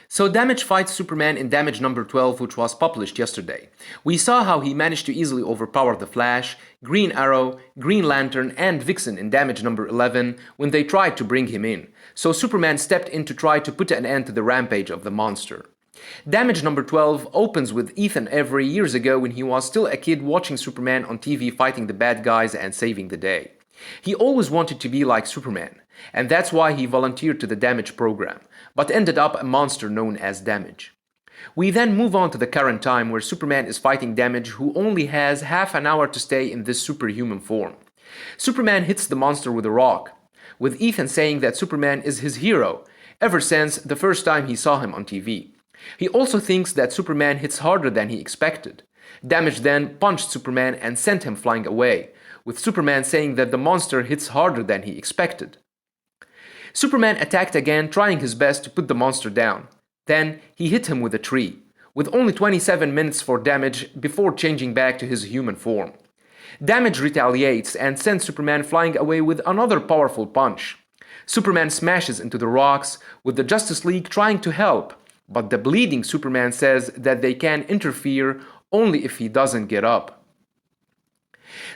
So Damage fights Superman in Damage number 12, which was published yesterday. We saw how he managed to easily overpower the Flash, Green Arrow, Green Lantern, and Vixen in Damage number 11 when they tried to bring him in. So Superman stepped in to try to put an end to the rampage of the monster. Damage number 12 opens with Ethan Avery years ago when he was still a kid watching Superman on TV fighting the bad guys and saving the day. He always wanted to be like Superman, and that's why he volunteered to the Damage program, but ended up a monster known as Damage. We then move on to the current time where Superman is fighting Damage, who only has half an hour to stay in this superhuman form. Superman hits the monster with a rock, with Ethan saying that Superman is his hero, ever since the first time he saw him on TV. He also thinks that Superman hits harder than he expected. Damage then punched Superman and sent him flying away, with Superman saying that the monster hits harder than he expected. Superman attacked again, trying his best to put the monster down. Then he hit him with a tree, with only 27 minutes for Damage before changing back to his human form. Damage retaliates and sends Superman flying away with another powerful punch. Superman smashes into the rocks, with the Justice League trying to help, but the bleeding Superman says that they can interfere only if he doesn't get up.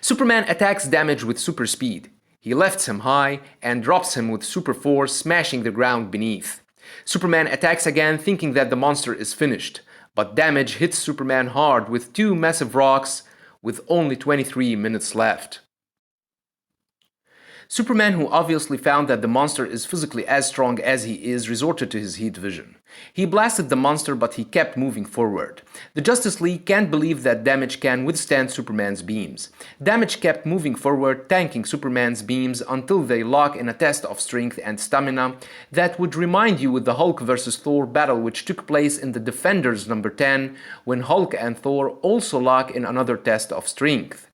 Superman attacks Damage with super speed. He lifts him high and drops him with super force, smashing the ground beneath. Superman attacks again, thinking that the monster is finished, but Damage hits Superman hard with two massive rocks with only 23 minutes left. Superman, who obviously found that the monster is physically as strong as he is, resorted to his heat vision. He blasted the monster, but he kept moving forward. The Justice League can't believe that Damage can withstand Superman's beams. Damage kept moving forward, tanking Superman's beams until they lock in a test of strength and stamina that would remind you with the Hulk vs. Thor battle which took place in the Defenders number 10, when Hulk and Thor also lock in another test of strength.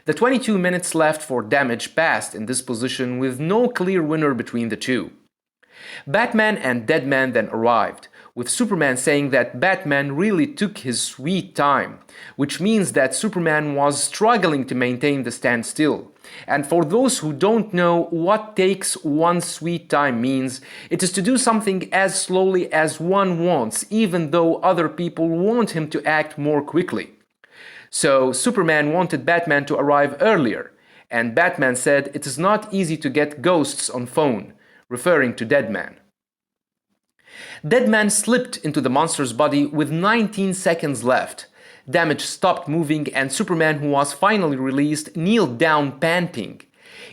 The 22 minutes left for Damage passed in this position with no clear winner between the two. Batman and Deadman then arrived, with Superman saying that Batman really took his sweet time, which means that Superman was struggling to maintain the standstill. And for those who don't know what takes one sweet time means, it is to do something as slowly as one wants, even though other people want him to act more quickly. So Superman wanted Batman to arrive earlier, and Batman said it is not easy to get ghosts on phone, referring to Deadman. Deadman slipped into the monster's body with 19 seconds left. Damage stopped moving and Superman, who was finally released, kneeled down panting.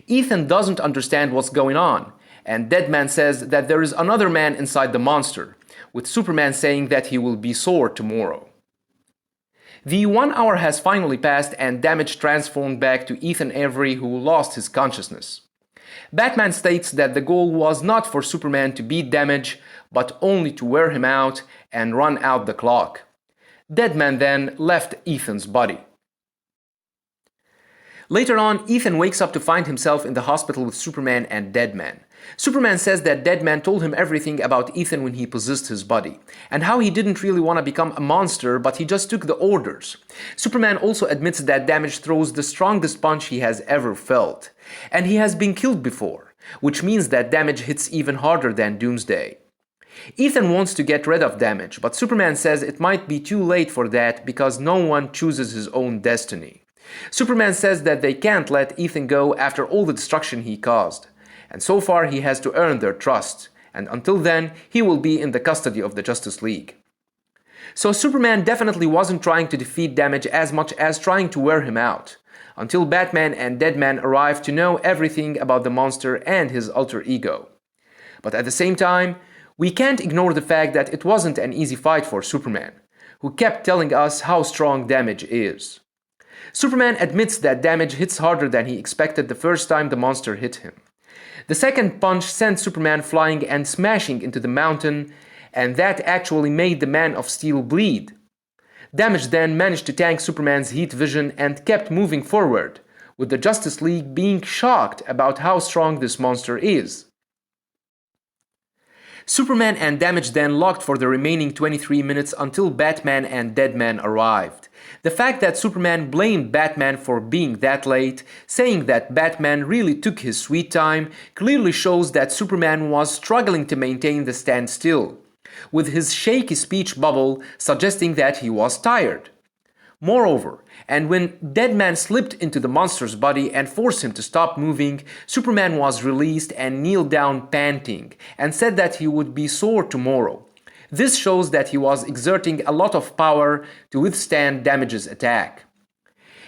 Ethan doesn't understand what's going on, and Deadman says that there is another man inside the monster, with Superman saying that he will be sore tomorrow. The 1 hour has finally passed and Damage transformed back to Ethan Avery, who lost his consciousness. Batman states that the goal was not for Superman to beat Damage, but only to wear him out and run out the clock. Deadman then left Ethan's body. Later on, Ethan wakes up to find himself in the hospital with Superman and Deadman. Superman says that Deadman told him everything about Ethan when he possessed his body, and how he didn't really want to become a monster, but he just took the orders. Superman also admits that Damage throws the strongest punch he has ever felt, and he has been killed before, which means that Damage hits even harder than Doomsday. Ethan wants to get rid of Damage, but Superman says it might be too late for that because no one chooses his own destiny. Superman says that they can't let Ethan go after all the destruction he caused, and so far he has to earn their trust, and until then he will be in the custody of the Justice League. So Superman definitely wasn't trying to defeat Damage as much as trying to wear him out, until Batman and Deadman arrived to know everything about the monster and his alter ego. But at the same time, we can't ignore the fact that it wasn't an easy fight for Superman, who kept telling us how strong Damage is. Superman admits that Damage hits harder than he expected the first time the monster hit him. The second punch sent Superman flying and smashing into the mountain, and that actually made the Man of Steel bleed. Damage then managed to tank Superman's heat vision and kept moving forward, with the Justice League being shocked about how strong this monster is. Superman and Damage then locked for the remaining 23 minutes until Batman and Deadman arrived. The fact that Superman blamed Batman for being that late, saying that Batman really took his sweet time, clearly shows that Superman was struggling to maintain the standstill. with his shaky speech bubble suggesting that he was tired. Moreover, and when Deadman slipped into the monster's body and forced him to stop moving, Superman was released and kneeled down panting, and said that he would be sore tomorrow. This shows that he was exerting a lot of power to withstand Damage's attack.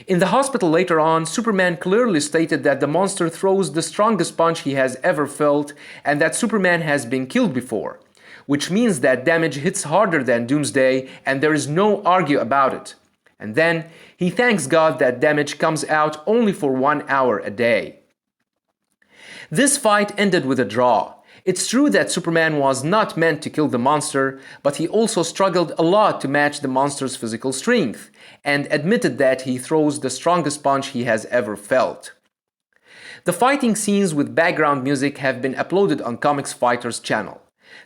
In the hospital later on, Superman clearly stated that the monster throws the strongest punch he has ever felt, and that Superman has been killed before, which means that Damage hits harder than Doomsday, and there is no argue about it. And then he thanks God that Damage comes out only for 1 hour a day. This fight ended with a draw. It's true that Superman was not meant to kill the monster, but he also struggled a lot to match the monster's physical strength, and admitted that he throws the strongest punch he has ever felt. The fighting scenes with background music have been uploaded on Comics Fighter's channel.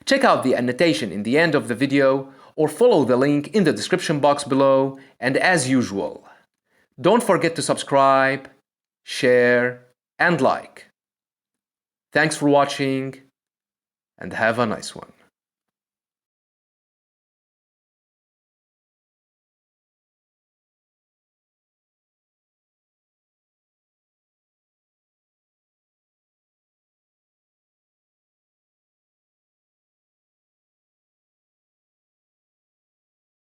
Check out the annotation in the end of the video, or follow the link in the description box below, and as usual, don't forget to subscribe, share, and like. Thanks for watching, and have a nice one.